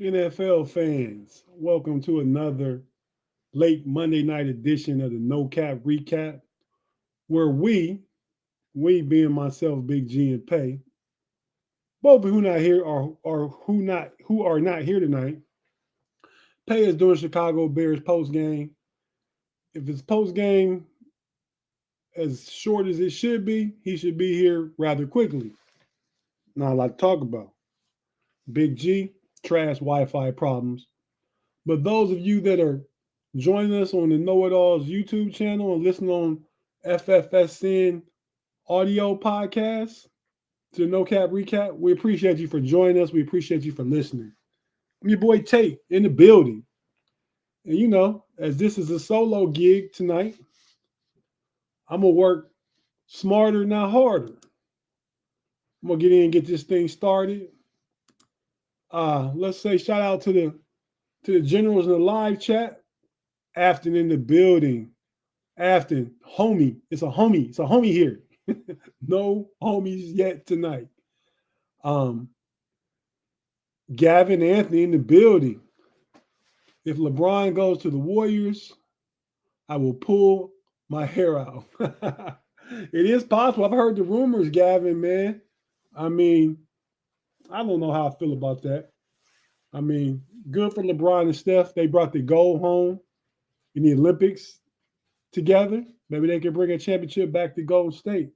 NFL fans, welcome to another late Monday night edition of the No Cap Recap, where we being myself, Big G and Pay, both who not here or who are not here tonight. Pay is doing Chicago Bears post game. If it's post game as short as it should be, he should be here rather quickly. Not a lot to talk about. Big G, trash Wi-Fi problems. But those of you that are joining us on the Know It Alls YouTube channel and listening on FFSN audio podcast to the No Cap Recap, we appreciate you for joining us. We appreciate you for listening. I'm your boy Tate in the building. And as this is a solo gig tonight, I'm going to work smarter, not harder. I'm going to get in and get this thing started. Let's say shout out to the generals in the live chat. Afton in the building. Afton, homie. It's a homie. It's a homie here. No homies yet tonight. Gavin Anthony in the building. If LeBron goes to the Warriors, I will pull my hair out. It is possible. I've heard the rumors, Gavin, man. I mean, I don't know how I feel about that. I mean, good for LeBron and Steph. They brought the gold home in the Olympics together. Maybe they can bring a championship back to Golden State.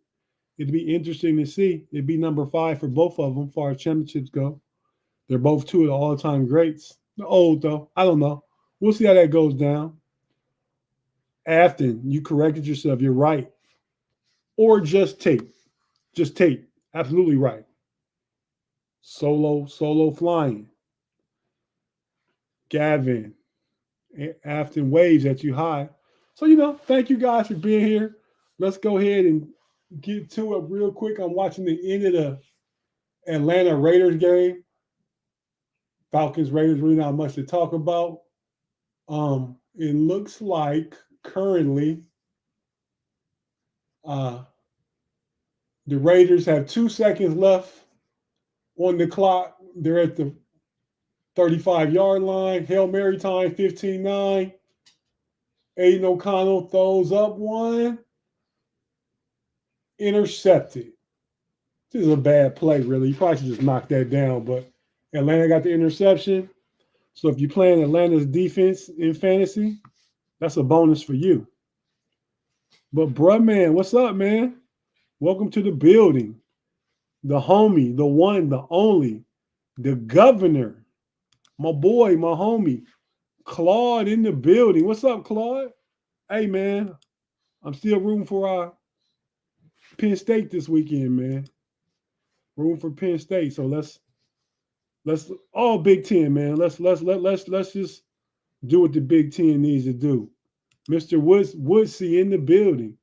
It'd be interesting to see. It'd be number 5 for both of them as far as championships go. They're both two of the all-time greats. They're old, though. I don't know. We'll see how that goes down. Afton, you corrected yourself. You're right. Or just Tate. Just Tate. Absolutely right. Solo flying. Gavin. Afton waves at you high. So, thank you guys for being here. Let's go ahead and get to it real quick. I'm watching the end of the Atlanta Raiders game. Falcons, Raiders, really not much to talk about. It looks like currently the Raiders have 2 seconds left on the clock. They're at the 35-yard line. Hail Mary time, 15-9. Aiden O'Connell throws up one. Intercepted. This is a bad play, really. You probably should just knock that down, but Atlanta got the interception. So if you're playing Atlanta's defense in fantasy, that's a bonus for you. But bruh, man, what's up, man? Welcome to the building. The homie, the one, the only, the governor, my boy, my homie, Claude in the building. What's up, Claude? Hey, man, I'm still rooting for our Penn State this weekend, man. Rooting for Penn State. So let's all Big Ten, man. Let's just do what the Big Ten needs to do. Mr. Woodsy in the building.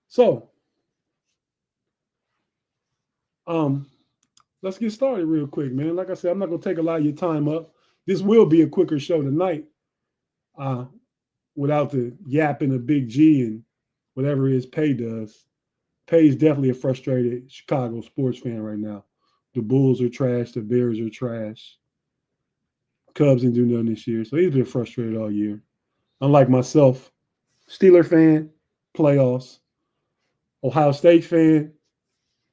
So, let's get started real quick, man. Like I said, I'm not gonna take a lot of your time up. This will be a quicker show tonight, without the yapping of Big G and whatever his Pay does. Pay's definitely a frustrated Chicago sports fan right now. The Bulls are trash. The Bears are trash. Cubs didn't do nothing this year, so he's been frustrated all year. Unlike myself, Steeler fan, playoffs. Ohio State fan,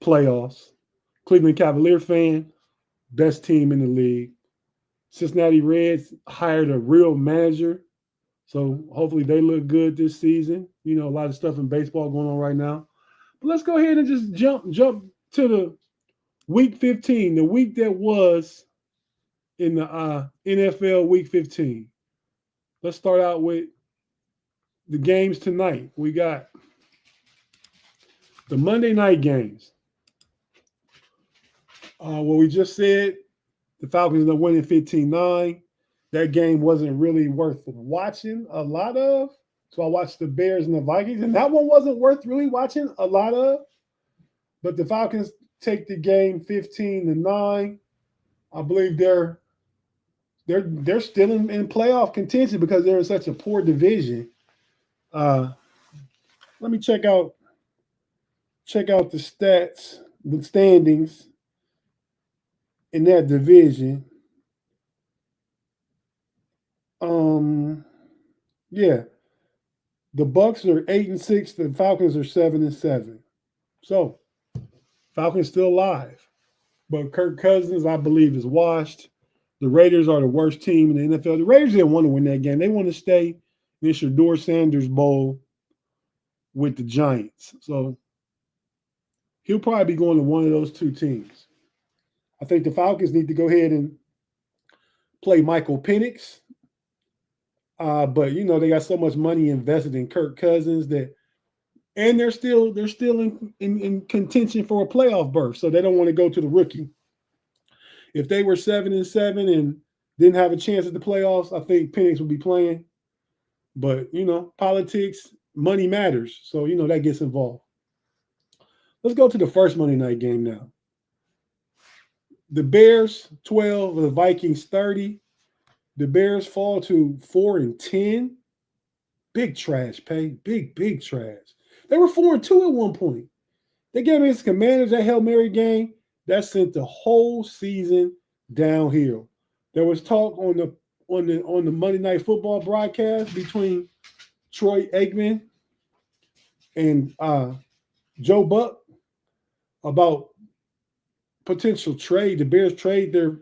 playoffs. Cleveland Cavalier fan, best team in the league. Cincinnati Reds hired a real manager, so hopefully they look good this season. A lot of stuff in baseball going on right now. But let's go ahead and just jump to the Week 15, the week that was in the NFL Week 15. Let's start out with the games tonight. We got the Monday night games. What we just said, the Falcons are winning 15-9. That game wasn't really worth watching a lot of. So I watched the Bears and the Vikings, and that one wasn't worth really watching a lot of. But the Falcons take the game 15-9. I believe they're still in playoff contention because they're in such a poor division. Let me check out the stats, the standings in that division. Yeah, the Bucks are 8-6. The Falcons are 7-7. So Falcons still alive, but Kirk Cousins, I believe, is washed. The Raiders are the worst team in the NFL. The Raiders didn't want to win that game. They want to stay in the Shador Sanders Bowl with the Giants. So he'll probably be going to one of those two teams. I think the Falcons need to go ahead and play Michael Penix. But they got so much money invested in Kirk Cousins that, and they're still in contention for a playoff berth, so they don't want to go to the rookie. If they were 7-7 and didn't have a chance at the playoffs, I think Penix would be playing. But politics, money matters, so that gets involved. Let's go to the first Monday night game now. The Bears 12, the Vikings 30. The Bears fall to 4-10. Big trash, Pay. Big trash. They were 4-2 at one point. They gave against the Commanders that Hail Mary game. That sent the whole season downhill. There was talk on the Monday Night Football broadcast between Troy Aikman and Joe Buck about potential trade. The Bears trade their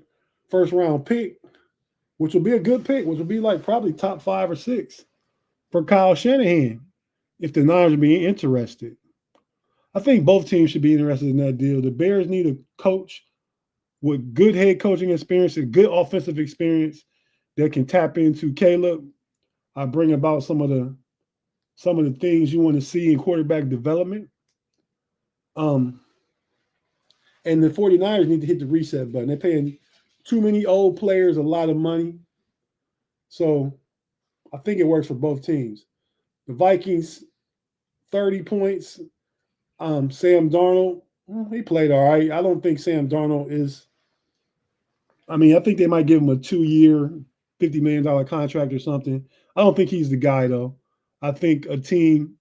first round pick, which will be a good pick, which will be like probably top 5 or 6 for Kyle Shanahan if the Niners are being interested. I think both teams should be interested in that deal. The Bears need a coach with good head coaching experience and good offensive experience that can tap into Caleb. I bring about some of the things you want to see in quarterback development. And the 49ers need to hit the reset button. They're paying too many old players a lot of money. So I think it works for both teams. The Vikings, 30 points. Sam Darnold, he played all right. I don't think Sam Darnold is. I think they might give him a 2-year, $50 million contract or something. I don't think he's the guy, though. I think a team,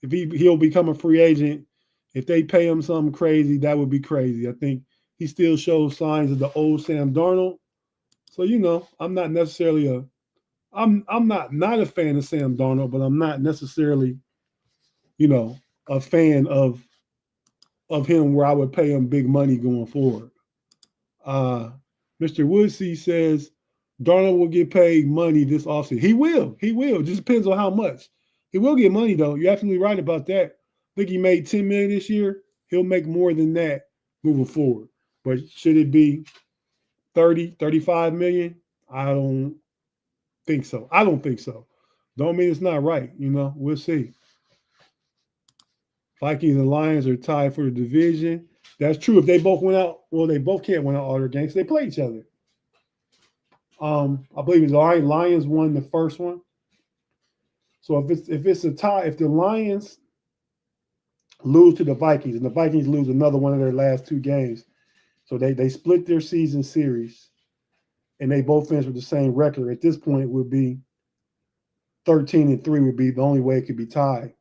if he'll become a free agent, if they pay him something crazy, that would be crazy. I think he still shows signs of the old Sam Darnold. So, I'm not necessarily I'm not a fan of Sam Darnold, but I'm not necessarily, a fan of him where I would pay him big money going forward. Mr. Woodsey says Darnold will get paid money this offseason. He will. It just depends on how much. He will get money, though. You're absolutely right about that. I think he made $10 million this year. He'll make more than that moving forward. But should it be 30, 35 million? I don't think so. Don't mean it's not right. We'll see. Vikings and Lions are tied for the division. That's true. If they both went out, well, they both can't win out all their games. They play each other. I believe it's all right. Lions won the first one. So if it's a tie, if the Lions lose to the Vikings and the Vikings lose another one of their last 2 games, so they split their season series, and they both finish with the same record. At this point, would be 13-3 would be the only way it could be tied.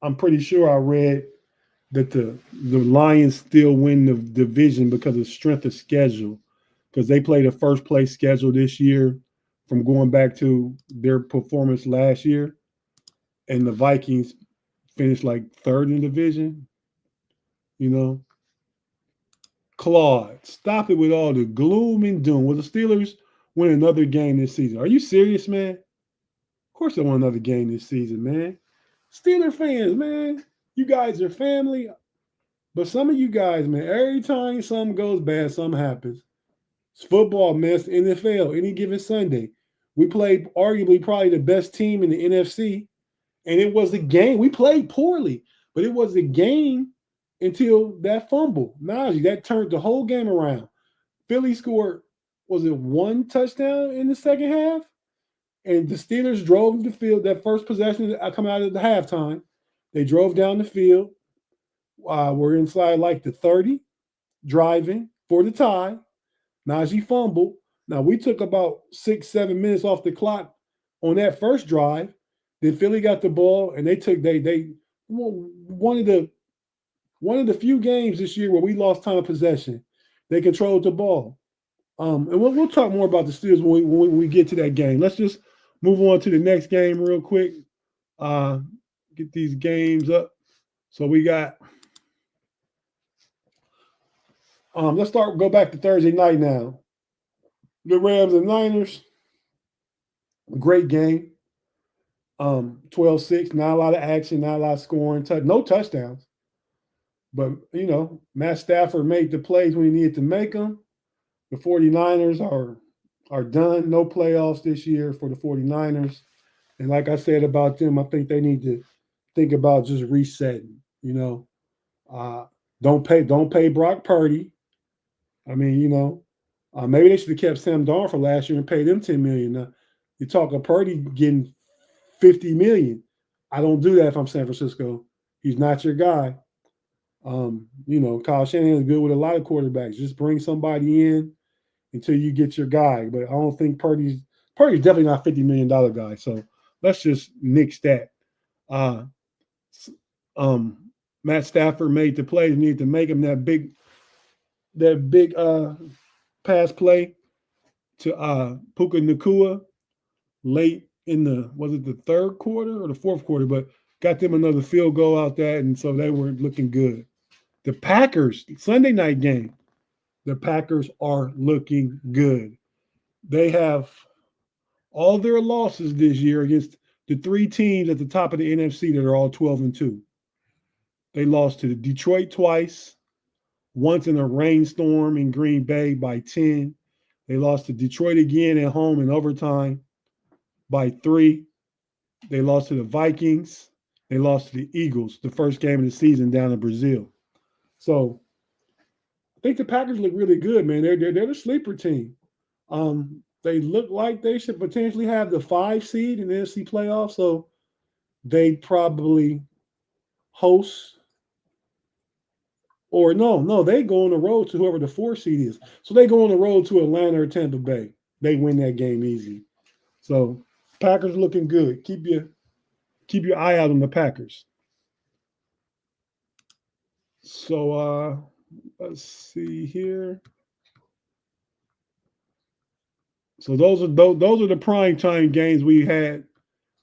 I'm pretty sure I read that the Lions still win the division because of strength of schedule, because they played a first place schedule this year from going back to their performance last year, and the Vikings finished like 3rd in the division. Claude, stop it with all the gloom and doom. Will the Steelers win another game this season? Are you serious, man? Of course they won another game this season, man. Steeler fans, man, you guys are family. But some of you guys, man, every time something goes bad, something happens. It's football, man. It's the NFL. Any given Sunday, we played arguably probably the best team in the NFC, and it was a game. We played poorly, but it was a game until that fumble. Najee, that turned the whole game around. Philly scored, was it 1 touchdown in the second half? And the Steelers drove the field. That first possession coming out of the halftime, they drove down the field. We're inside like the 30, driving for the tie. Najee fumbled. Now we took about 6-7 minutes off the clock on that first drive. Then Philly got the ball, and they one of the few games this year where we lost time of possession. They controlled the ball. And we'll talk more about the Steelers when we get to that game. Let's just move on to the next game real quick. Get these games up. So we got. Let's go back to Thursday night now. The Rams and Niners. Great game. 12-6, not a lot of action, not a lot of scoring, no touchdowns. But, Matt Stafford made the plays when he needed to make them. The 49ers are done. No playoffs this year for the 49ers. And like I said about them, I think they need to think about just resetting, Don't pay Brock Purdy. I mean, maybe they should have kept Sam Darnold for last year and paid him $10 million. Now, you talk of Purdy getting $50 million. I don't do that if I'm San Francisco. He's not your guy. Kyle Shanahan is good with a lot of quarterbacks. Just bring somebody in until you get your guy. But I don't think Purdy's definitely not $50 million guy. So let's just nix that. Matt Stafford made the plays, needed to make him that big pass play to Puka Nacua late in the third quarter or the fourth quarter, but got them another field goal out there, and so they were looking good. The Packers, Sunday night game, the Packers are looking good. They have all their losses this year against the three teams at the top of the NFC that are all 12-2. They lost to the Detroit twice, once in a rainstorm in Green Bay by 10. They lost to Detroit again at home in overtime by 3. They lost to the Vikings. They lost to the Eagles, the first game of the season down in Brazil. So I think the Packers look really good, man. They're the sleeper team. They look like they should potentially have the 5 seed in the NFC playoffs. So they probably host. Or no, they go on the road to whoever the 4 seed is. So they go on the road to Atlanta or Tampa Bay. They win that game easy. So Packers looking good. Keep your eye out on the Packers. So let's see here. So those are the prime time games we had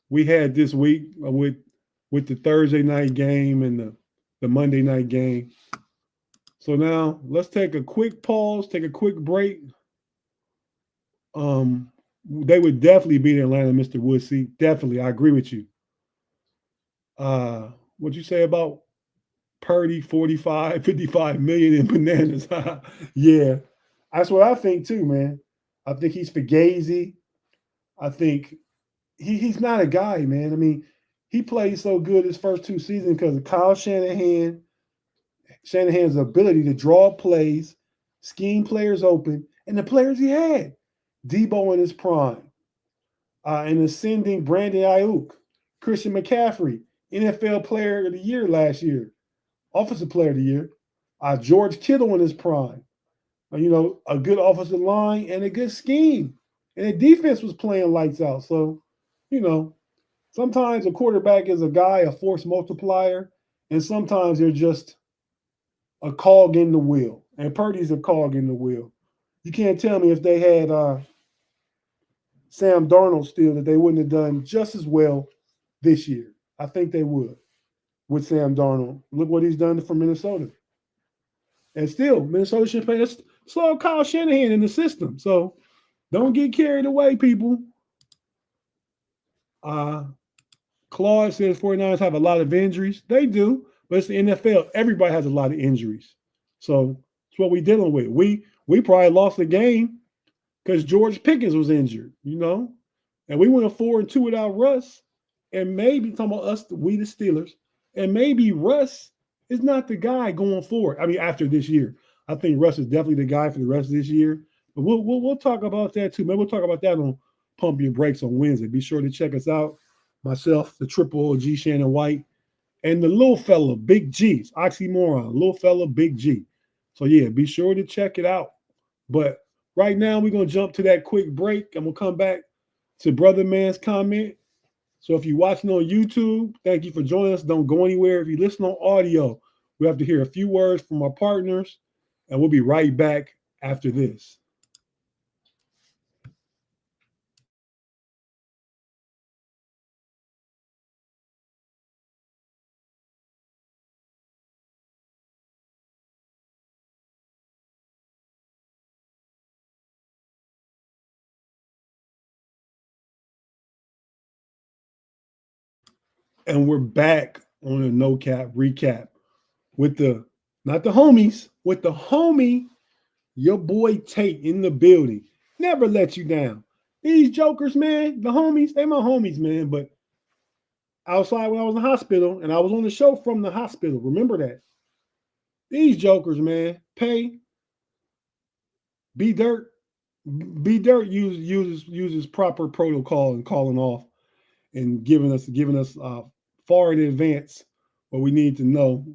this week with the Thursday night game and the Monday night game. So now let's take a quick pause, take a quick break. They would definitely beat Atlanta, Mr. Woodsey. Definitely, I agree with you. What'd you say about Purdy, 45, 55 million in bananas? Yeah, that's what I think too, man. I think he's fugazi. I think he's not a guy, man. I mean, he played so good his first 2 seasons because of Kyle Shanahan's ability to draw plays, scheme players open, and the players he had. Debo in his prime, an ascending Brandon Ayuk, Christian McCaffrey, NFL Player of the Year last year, Offensive Player of the Year, George Kittle in his prime, a good offensive line and a good scheme. And the defense was playing lights out. So, sometimes a quarterback is a guy, a force multiplier, and sometimes they're just a cog in the wheel. And Purdy's a cog in the wheel. You can't tell me if they had Sam Darnold still that they wouldn't have done just as well this year. I think they would with Sam Darnold. Look what he's done for Minnesota. And still, Minnesota should play. That's slow Kyle Shanahan in the system. So don't get carried away, people. Claude says 49ers have a lot of injuries. They do, but it's the NFL. Everybody has a lot of injuries. So it's what we're dealing with. We probably lost the game because George Pickens was injured, and we went 4-2 without Russ. And maybe talking about us, we the Steelers, and maybe Russ is not the guy going forward. I mean, after this year, I think Russ is definitely the guy for the rest of this year. But we'll talk about that too. Maybe we'll talk about that on Pump Your Brakes on Wednesday. Be sure to check us out. Myself, the Triple OG Shannon White, and the little fella, Big G's, oxymoron, little fella, Big G. So yeah, be sure to check it out. But right now, we're going to jump to that quick break, and we'll come back to Brother Man's comment. So if you're watching on YouTube, thank you for joining us. Don't go anywhere. If you listen on audio, we have to hear a few words from our partners, and we'll be right back after this. And we're back on a no cap recap with the not the homies, with the homie, your boy Tate in the building. Never let you down. These jokers, man, the homies, they my homies, man. But outside when I was in the hospital, and I was on the show from the hospital, remember that. These jokers, man, pay, be dirt, be dirt uses proper protocol and calling off and giving us far in advance what we need to know.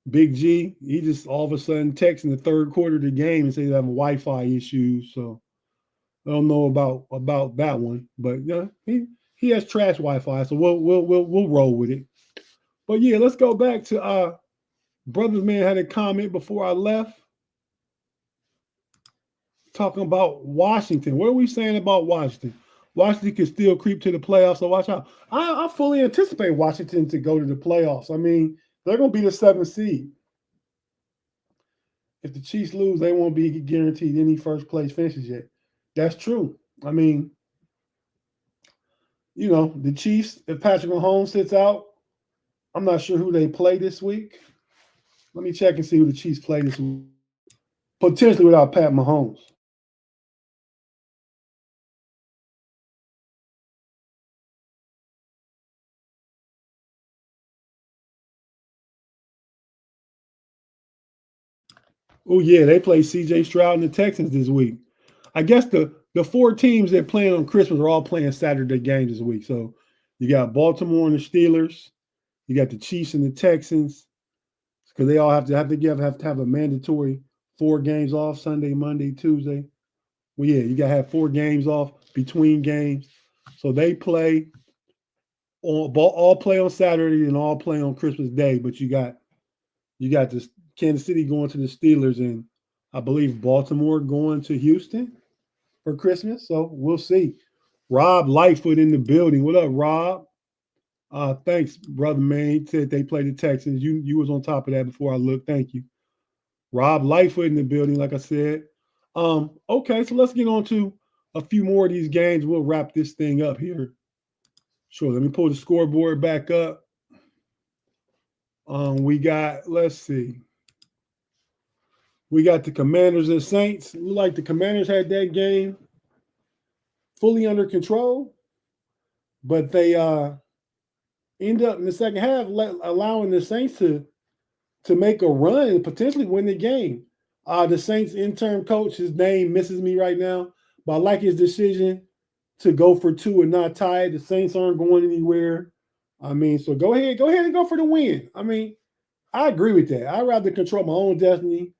Big G, he just all of a sudden texts in the third quarter of the game and says he's having Wi-Fi issues. So I don't know about that one, but yeah, he has trash Wi-Fi, so we'll roll with it. But yeah, let's go back to Brothers Man had a comment before I left talking about Washington. What are we saying about Washington? Washington can still creep to the playoffs, so watch out. I fully anticipate Washington to go to the playoffs. I mean, they're going to be the seventh seed. If the Chiefs lose, they won't be guaranteed any first place finishes yet. That's true. I mean, the Chiefs, if Patrick Mahomes sits out, I'm not sure who they play this week. Let me check and see who the Chiefs play this week. Potentially without Pat Mahomes. Oh, yeah, they play C.J. Stroud and the Texans this week. I guess the four teams that playing on Christmas are all playing Saturday games this week. So you got Baltimore and the Steelers. You got the Chiefs and the Texans because they all have to have a mandatory 4 games off Sunday, Monday, Tuesday. Well, yeah, you got to have 4 games off between games. So they play all play on Saturday and all play on Christmas Day. But you got this Kansas City going to the Steelers and I believe Baltimore going to Houston for Christmas. So we'll see. Rob Lightfoot in the building. What up, Rob? Thanks, brother man. He said they play the Texans. You was on top of that before I looked. Thank you. Rob Lightfoot in the building, like I said. Okay, so let's get on to a few more of these games. We'll wrap this thing up here. Sure, let me pull the scoreboard back up. We got, let's see. We got the Commanders and Saints. Look like the Commanders had that game fully under control, but they end up in the second half allowing the Saints to make a run and potentially win the game. The Saints interim coach, his name misses me right now, but I like his decision to go for 2 and not tie it. The Saints aren't going anywhere. I mean, so go ahead and go for the win. I mean, I agree with that. I'd rather control my own destiny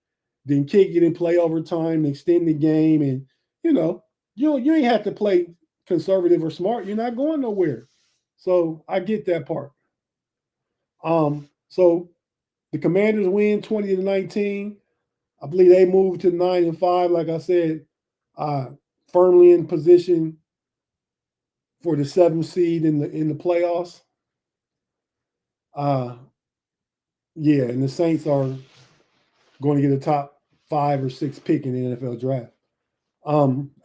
than kick it and play overtime, extend the game, and you ain't have to play conservative or smart. You're not going nowhere. So I get that part. So the Commanders win 20-19. I believe they moved to 9-5. Like I said, firmly in position for the 7th seed in the playoffs. Yeah, and the Saints are going to get a top 5 or 6 pick in the NFL draft.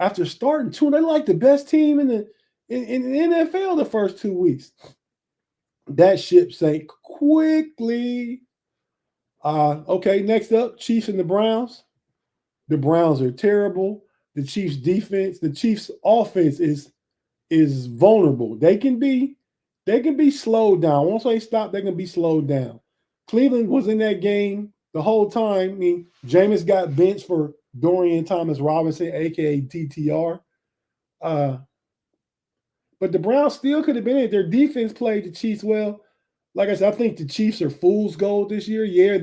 After starting 2, they like the best team in the NFL the first 2 weeks. That ship sank quickly. Okay, next up, Chiefs and the Browns. The Browns are terrible. The Chiefs defense, the Chiefs offense is vulnerable. They can be slowed down. Once they stop, they can be slowed down. Cleveland was in that game the whole time. I mean, Jameis got benched for Dorian Thomas Robinson, aka TTR. But the Browns still could have been it. Their defense played the Chiefs well. Like I said, I think the Chiefs are fool's gold this year. Yeah,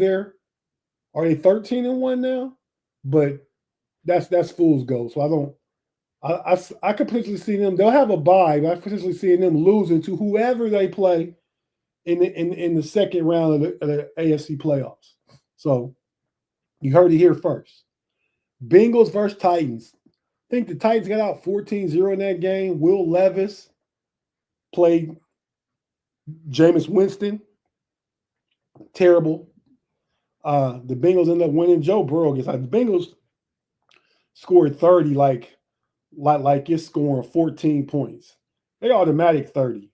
are they 13-1 now? But that's fool's gold. So I could potentially see them. They'll have a bye, but I potentially see them losing to whoever they play in the second round of the AFC playoffs. So you heard it here first. Bengals versus Titans. I think the Titans got out 14-0 in that game. Will Levis played Jameis Winston. Terrible. The Bengals ended up winning. Joe Burrow gets out. The Bengals scored 30 like it's scoring 14 points. They automatic 30.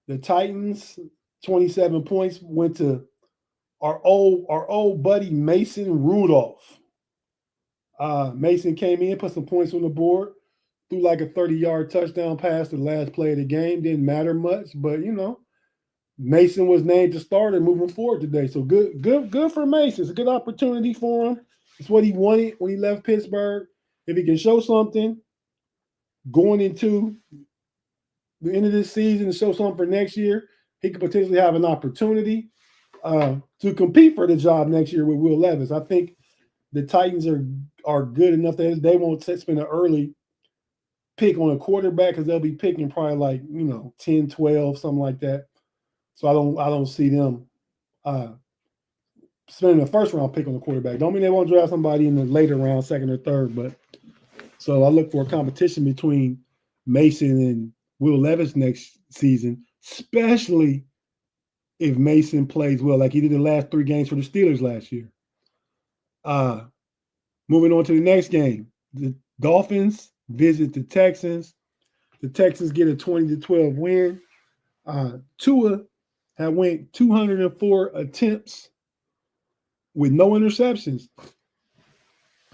The Titans, 27 points went to our old buddy Mason Rudolph. Mason came in, put some points on the board, threw like a 30-yard touchdown pass the last play of the game. Didn't matter much, but Mason was named the starter moving forward today. So good for Mason. It's a good opportunity for him. It's what he wanted when he left Pittsburgh. If he can show something going into the end of this season and show something for next year, he could potentially have an opportunity to compete for the job next year with Will Levis. I think the Titans are good enough that they won't spend an early pick on a quarterback because they'll be picking probably like 10, 12, something like that. So I don't see them spending a first round pick on a quarterback. Don't mean they won't draft somebody in the later round, second or third, but so I look for a competition between Mason and Will Levis next season, especially if Mason plays well, like he did the last 3 games for the Steelers last year. Moving on to the next game, the Dolphins visit the Texans. The Texans get a 20-12 win. Tua had went 204 attempts with no interceptions.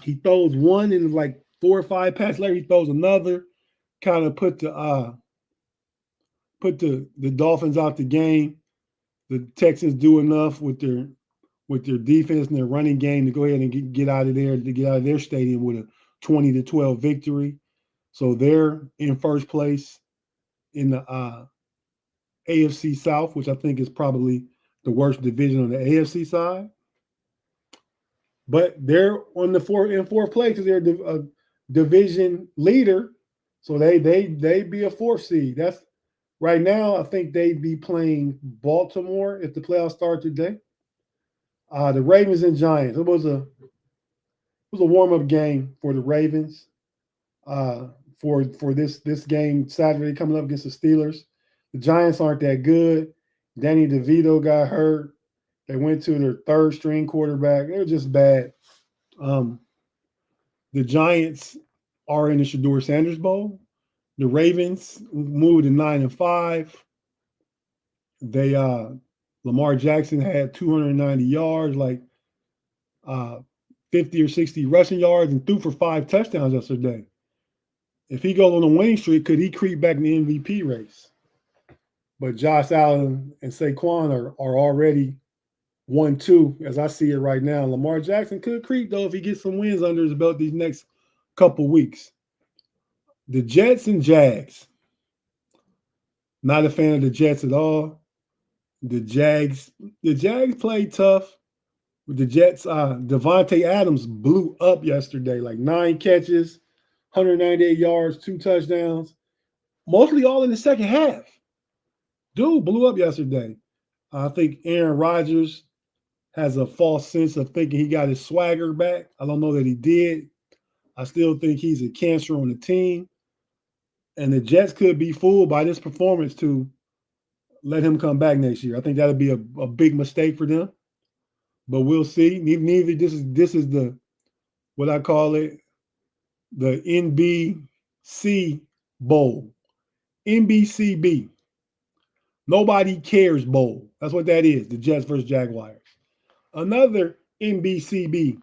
He throws one in like 4 or 5 passes later. He throws another, kind of put the Dolphins out the game. The Texans do enough with their defense and their running game to go ahead and get out of there, to get out of their stadium with a 20-12 victory. So they're in first place in the AFC South, which I think is probably the worst division on the AFC side. But they're on the fourth place because they're a division leader, so they be a 4th seed. That's right now. I think they'd be playing Baltimore if the playoffs start today. The Ravens and Giants. It was a warm up game for the Ravens. For this game Saturday coming up against the Steelers. The Giants aren't that good. Danny DeVito got hurt. They went to their 3rd string quarterback. They were just bad. The Giants are in the Shedeur Sanders Bowl. The Ravens moved to 9-5. They Lamar Jackson had 290 yards, like 50 or 60 rushing yards, and threw for 5 touchdowns yesterday. If he goes on a winning streak, could he creep back in the MVP race? But Josh Allen and Saquon are already 1-2 as I see it right now. Lamar Jackson could creep, though, if he gets some wins under his belt these next couple weeks. The Jets and Jags. Not a fan of the Jets at all. The Jags played tough. With the Jets, Devontae Adams blew up yesterday, like 9 catches, 198 yards, 2 touchdowns, mostly all in the second half. Dude blew up yesterday. I think Aaron Rodgers has a false sense of thinking he got his swagger back. I don't know that he did. I still think he's a cancer on the team. And the Jets could be fooled by this performance to let him come back next year. I think that would be a big mistake for them. But we'll see. Neither this is the what I call it, the NBC Bowl. NBCB. Nobody cares bowl. That's what that is, the Jets versus Jaguars. Another NBCB.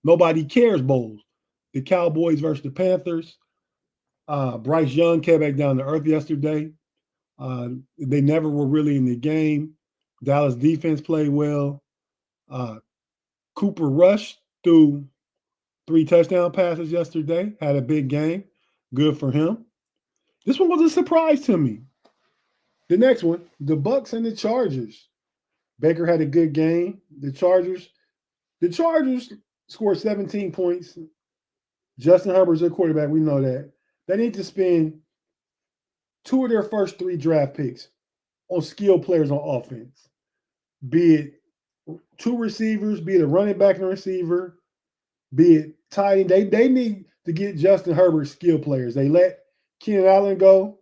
Nobody cares bowls. The Cowboys versus the Panthers. Bryce Young came back down to earth yesterday. They never were really in the game. Dallas defense played well. Cooper Rush threw 3 touchdown passes yesterday. Had a big game. Good for him. This one was a surprise to me. The next one, the Bucks and the Chargers. Baker had a good game. The Chargers scored 17 points. Justin Herbert's their quarterback. We know that. They need to spend 2 of their first 3 draft picks on skilled players on offense. Be it 2 receivers, be it a running back and a receiver, be it tight end. They need to get Justin Herbert skilled players. They let Keenan Allen go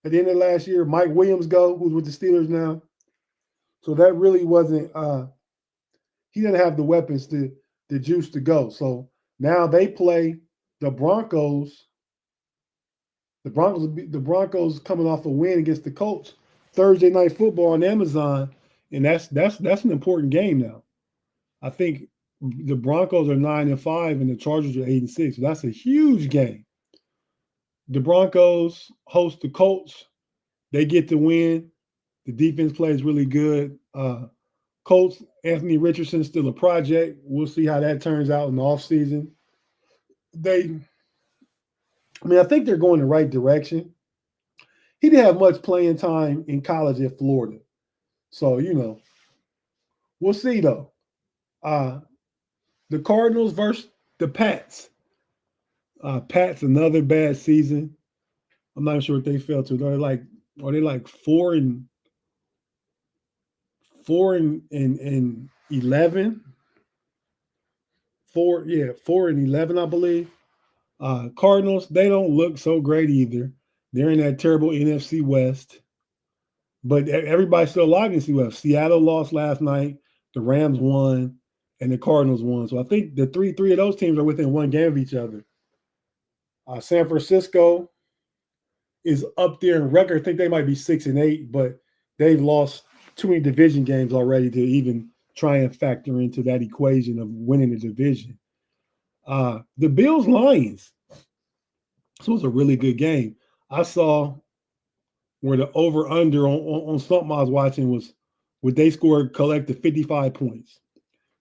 at the end of last year. Mike Williams go, who's with the Steelers now. So that really wasn't he didn't have the weapons the juice to go. So now they play the Broncos. The Broncos coming off a win against the Colts Thursday Night Football on Amazon, and that's an important game now. I think the Broncos are 9-5 and the Chargers are 8-6. So that's a huge game. The Broncos host the Colts. They get the win. The defense plays really good. Colts, Anthony Richardson still a project. We'll see how that turns out in the offseason. I think they're going the right direction. He didn't have much playing time in college at Florida. So, we'll see though. The Cardinals versus the Pats. Pats, another bad season. I'm not sure what they fell to. Are they like 4-11? 4-11, I believe. Cardinals, they don't look so great either. They're in that terrible NFC West. But everybody's still alive in the NFC West. Seattle lost last night. The Rams won, and the Cardinals won. So I think the three of those teams are within one game of each other. San Francisco is up there in record. I think they might be 6-8, but they've lost too many division games already to even try and factor into that equation of winning the division. The Bills Lions. This was a really good game. I saw where the over under on something I was watching was what they scored collective 55 points.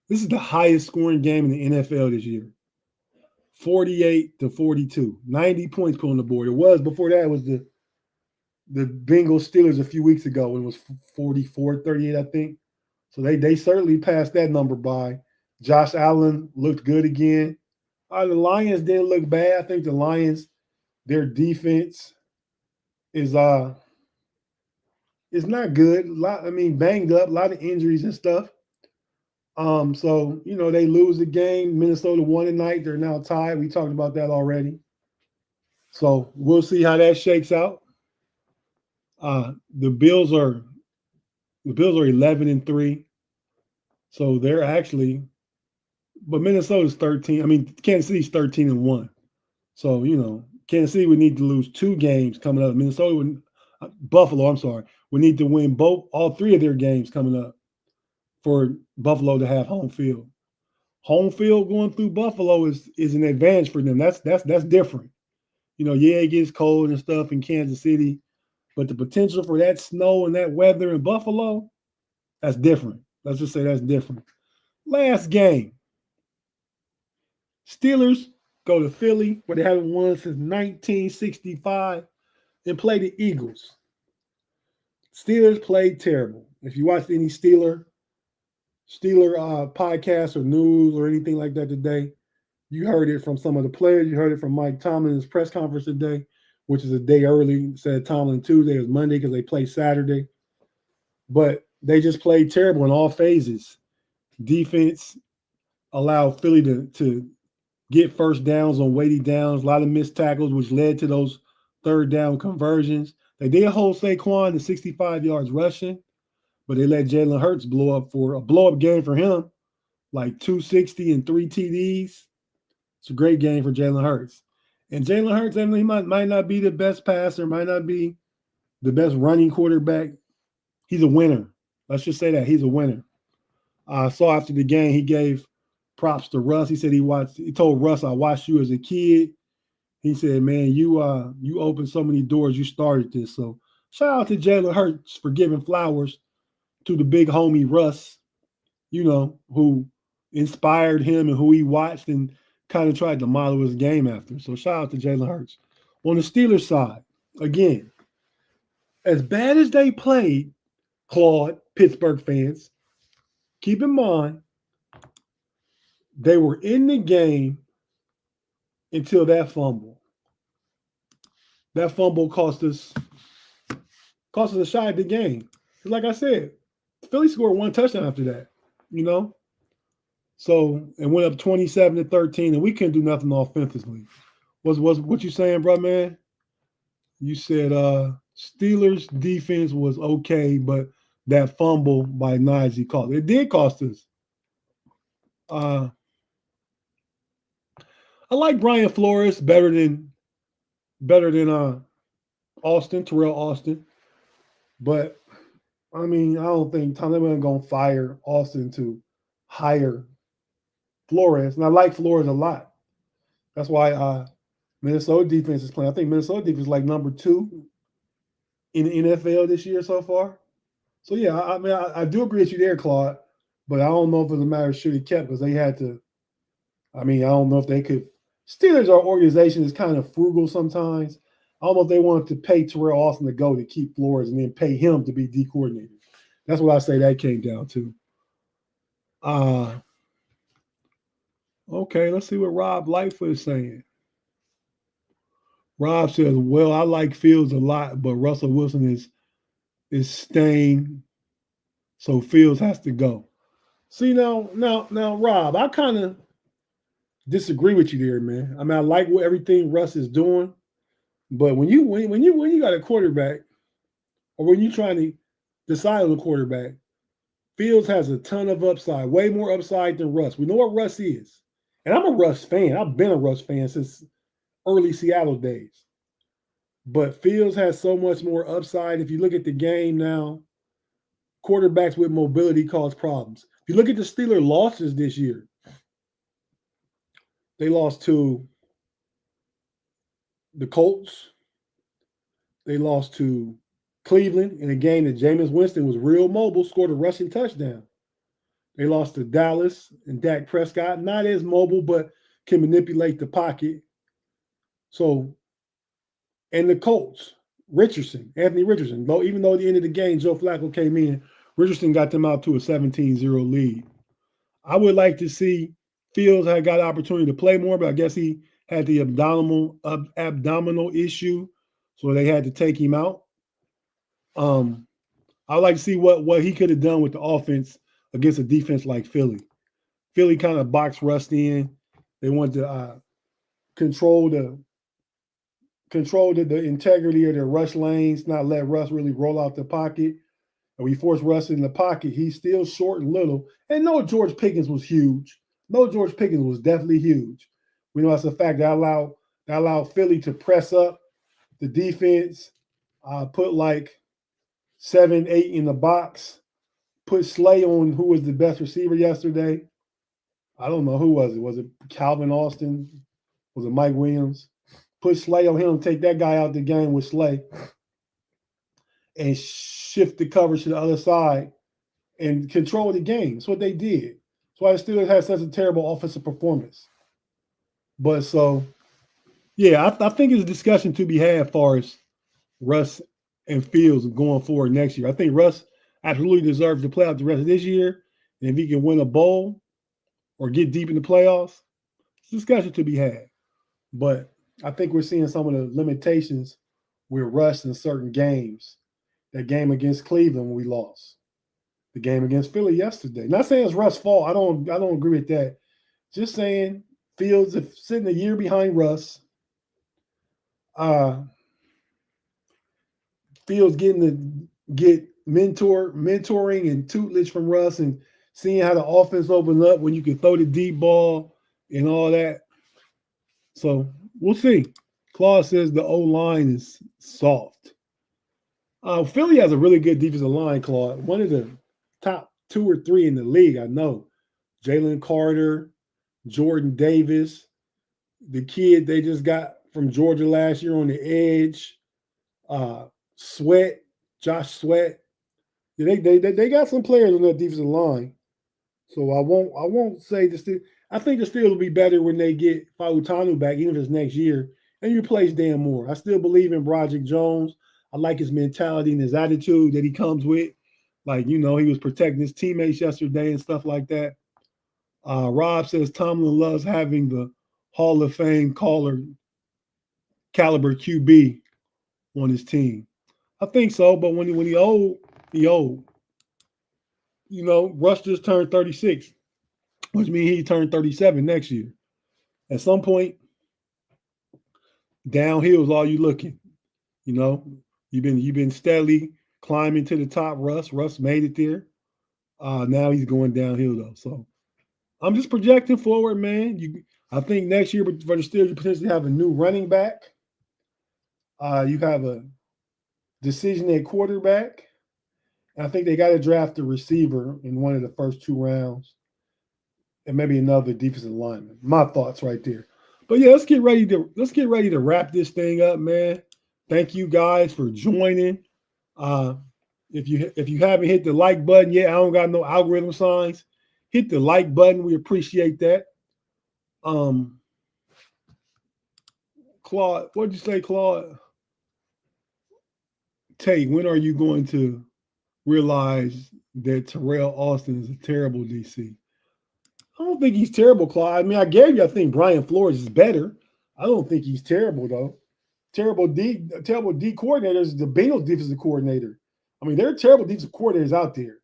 This is the highest scoring game in the NFL this year. 48-42. 90 points put on the board. It was before that was the Bengals Steelers a few weeks ago. It was 44-38, I think. So they certainly passed that number by. Josh Allen looked good again. The Lions didn't look bad. I think the Lions, their defense is not good. Banged up, a lot of injuries and stuff. So they lose the game. Minnesota won tonight. They're now tied. We talked about that already. So we'll see how that shakes out. The Bills are 11-3. So they're actually, but Minnesota's 13. Kansas City's 13-1. So Kansas City would need to lose 2 games coming up. Buffalo, I'm sorry, would need to win all 3 of their games coming up for Buffalo to have home field. Home field going through Buffalo is an advantage for them. That's different. It gets cold and stuff in Kansas City, but the potential for that snow and that weather in Buffalo, that's different. Let's just say that's different. Last game. Steelers go to Philly, where they haven't won since 1965, and play the Eagles. Steelers played terrible. If you watched any Steeler podcast or news or anything like that today, you heard it from some of the players. You heard it from Mike Tomlin in his press conference today, which is a day early. Instead of Tomlin Tuesday, it was Monday because they played Saturday. But they just played terrible in all phases. Defense allowed Philly to get first downs on weighty downs, a lot of missed tackles, which led to those third down conversions. They did hold Saquon to 65 yards rushing, but they let Jalen Hurts blow up game for him, like 260 and 3 TDs. It's a great game for Jalen Hurts. And Jalen Hurts, he might not be the best passer, might not be the best running quarterback. He's a winner. Let's just say that. He's a winner. I saw after the game, he gave props to Russ. He said he told Russ, I watched you as a kid. He said, man, you opened so many doors. You started this. So shout out to Jalen Hurts for giving flowers to the big homie Russ, who inspired him and who he watched and kind of tried to model his game after. So shout out to Jalen Hurts. On the Steelers side, again, as bad as they played, Claude, Pittsburgh fans, keep in mind, they were in the game until that fumble. That fumble cost us a shot at the game. Like I said, Philly scored 1 touchdown after that, So it went up 27-13, and we couldn't do nothing offensively. Was what you saying, bro, man? You said Steelers defense was okay, but that fumble by Najee cost. It did cost us. I like Brian Flores better than Terrell Austin, but I mean, I don't think Tom Thibodeau going to fire Austin to hire Flores. And I like Flores a lot. That's why Minnesota defense is playing. I think Minnesota defense is like number 2 in the NFL this year so far. So yeah, I mean, I do agree with you there, Claude. But I don't know if it's a matter of should he kept because they had to. I mean, I don't know if they could. Steelers, our organization is kind of frugal sometimes. I don't know if they wanted to pay Terrell Austin to go to keep Flores and then pay him to be D coordinator. That's what I say that came down to. Okay, let's see what Rob Lightfoot is saying. Rob says, "Well, I like Fields a lot, but Russell Wilson is staying, so Fields has to go." See now, Rob, I kind of disagree with you there, man. I mean, I like what everything Russ is doing, but when you got a quarterback, or when you're trying to decide on a quarterback, Fields has a ton of upside, way more upside than Russ. We know what Russ is, and I'm a Russ fan. I've been a Russ fan since early Seattle days. But Fields has so much more upside. If you look at the game now, quarterbacks with mobility cause problems. If you look at the Steelers' losses this year, they lost to the Colts. They lost to Cleveland in a game that Jameis Winston was real mobile, scored a rushing touchdown. They lost to Dallas and Dak Prescott, not as mobile, but can manipulate the pocket. So, and the Colts, Anthony Richardson, even though at the end of the game, Joe Flacco came in, Richardson got them out to a 17-0 lead. I would like to see Fields had got opportunity to play more, but I guess he had the abdominal issue, so they had to take him out. I'd like to see what he could have done with the offense against a defense like Philly. Philly kind of boxed Russ in. They wanted to control the integrity of their rush lanes, not let Russ really roll out the pocket. And we forced Russ in the pocket. He's still short and little. And no, George Pickens was huge. No, George Pickens was definitely huge. We know that's a fact that allowed Philly to press up the defense, put like 7, 8 in the box, put Slay on who was the best receiver yesterday. I don't know who was it. Was it Calvin Austin? Was it Mike Williams? Put Slay on him, take that guy out the game with Slay, and shift the coverage to the other side and control the game. That's what they did. That's why the Steelers had such a terrible offensive performance. But so, yeah, I think it's a discussion to be had as far as Russ and Fields going forward next year. I think Russ absolutely deserves to play out the rest of this year. And if he can win a bowl or get deep in the playoffs, it's a discussion to be had. But I think we're seeing some of the limitations with Russ in certain games. That game against Cleveland when we lost. The game against Philly yesterday. Not saying it's Russ' fault. I don't agree with that. Just saying Fields is sitting a year behind Russ. Fields getting to get mentoring and tutelage from Russ and seeing how the offense opens up when you can throw the deep ball and all that. So we'll see. Claude says the O-line is soft. Philly has a really good defensive line, Claude. One of the top 2 or 3 in the league, I know. Jalen Carter, Jordan Davis, the kid they just got from Georgia last year on the edge, Josh Sweat. They got some players on that defensive line. So I won't say the Steelers. I think the Steelers will be better when they get Fautanu back, even if it's next year, and you replace Dan Moore. I still believe in Broderick Jones. I like his mentality and his attitude that he comes with. Like, he was protecting his teammates yesterday and stuff like that. Rob says Tomlin loves having the Hall of Fame caliber QB on his team. I think so, but when he old, he old. Russ just turned 36, which means he turned 37 next year. At some point, downhill is all you looking. You've been steadily climbing to the top, Russ. Russ made it there. Now he's going downhill though. So I'm just projecting forward, man. I think next year for the Steelers, you potentially have a new running back. You have a decision at quarterback, And I think they got to draft a receiver in one of the first 2 rounds, and maybe another defensive lineman. My thoughts right there. But yeah, let's get ready to wrap this thing up, man. Thank you guys for joining. Uh, if you haven't hit the like button yet, I don't got no algorithm signs. Hit the like button. We appreciate that. Claude, what'd you say, Claude? Tate, when are you going to realize that Terrell Austin is a terrible DC? I don't think he's terrible, Claude. I mean, I think Brian Flores is better. I don't think he's terrible, though. Terrible D coordinator is the Bengals defensive coordinator. I mean, there are terrible defensive coordinators out there.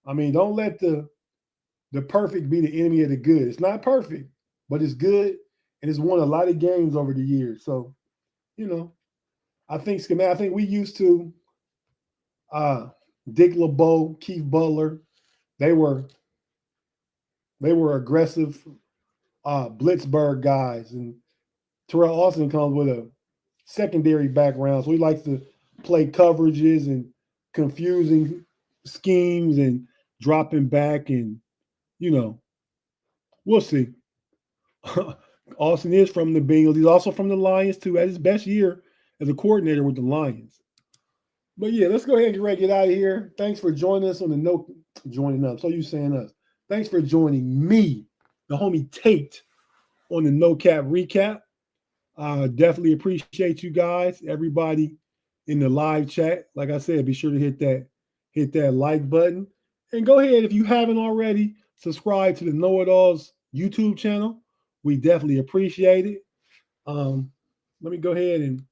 I mean, don't let the perfect be the enemy of the good. It's not perfect, but it's good, and it's won a lot of games over the years. So, I think we used to Dick LeBeau, Keith Butler. They were aggressive Blitzburg guys, and Terrell Austin comes with a secondary background, so he likes to play coverages and confusing schemes and dropping back, and we'll see. Austin is from the Bengals. He's also from the Lions too. At his best year as a coordinator with the Lions. But yeah, let's go ahead and get ready to get out of here. Thanks for joining us on the joining up. So you saying us. Thanks for joining me, the homie Tate, on the No Cap Recap. Definitely appreciate you guys, everybody in the live chat. Like I said, be sure to hit that like button. And go ahead, if you haven't already, subscribe to the Know It Alls YouTube channel. We definitely appreciate it. Let me go ahead and,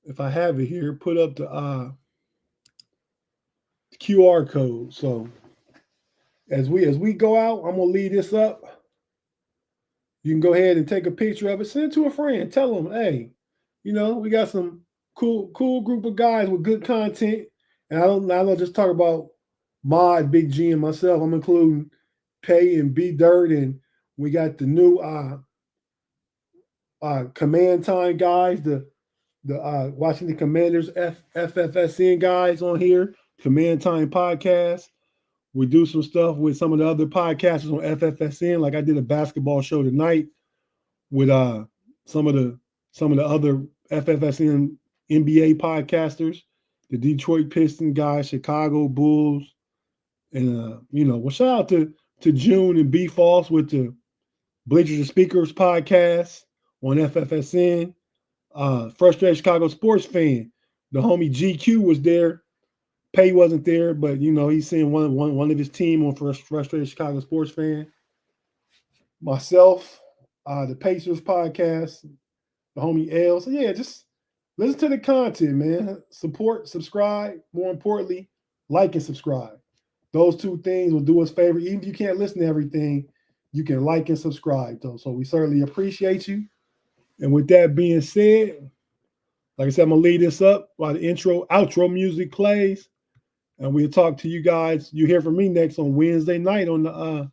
if I have it here, put up the QR code. So as we go out, I'm gonna leave this up. You can go ahead and take a picture of it, send it to a friend, tell them, hey, we got some cool group of guys with good content. And I don't just talk about Mod, Big G, and myself. I'm including Pay and B Dirt, and we got the new Command Time guys, the Washington Commanders FFSN guys on here, Command Time podcast. We do some stuff with some of the other podcasters on FFSN. Like I did a basketball show tonight with some of the other FFSN NBA podcasters, the Detroit Pistons guys, Chicago Bulls, and well, shout out to June and B Falls with the Bleachers and Speakers podcast on FFSN. Frustrated Chicago sports fan, the homie GQ was there. Pay wasn't there, but he's seeing one of his team on Frustrated Chicago sports fan. Myself, the Pacers podcast, the homie L. So yeah, just listen to the content, man. Support, subscribe. More importantly, like and subscribe. Those two things will do us a favor. Even if you can't listen to everything, you can like and subscribe, though. So we certainly appreciate you. And with that being said, like I said, I'm going to lead this up while the outro music plays. And we'll talk to you guys. You hear from me next on Wednesday night on the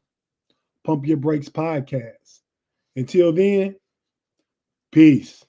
Pump Your Brakes podcast. Until then, peace.